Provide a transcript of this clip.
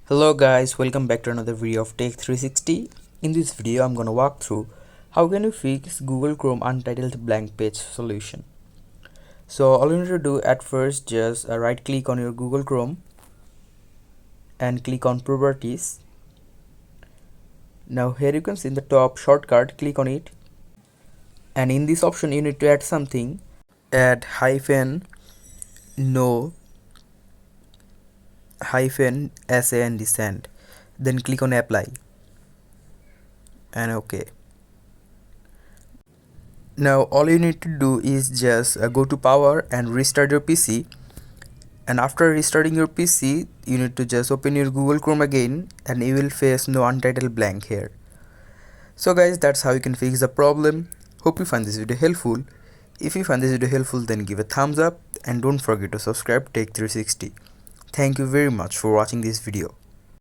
Hello guys, welcome back to another video of Tech 360. In this video I'm gonna walk through how can you fix Google Chrome untitled blank page solution. So all you need to do at first, just right click on your Google Chrome and click on properties. Now here you can see in the top shortcut, click on it, and in this option you need to add something. Add no SA and descent, then click on apply and OK. Now all you need to do is just go to power and restart your PC, and after restarting your PC you need to just open your Google Chrome again and you will face no untitled blank here. So guys, that's how you can fix the problem. Hope you find this video helpful. If you find this video helpful, then give a thumbs up and don't forget to subscribe Tech 360. Thank you very much for watching this video.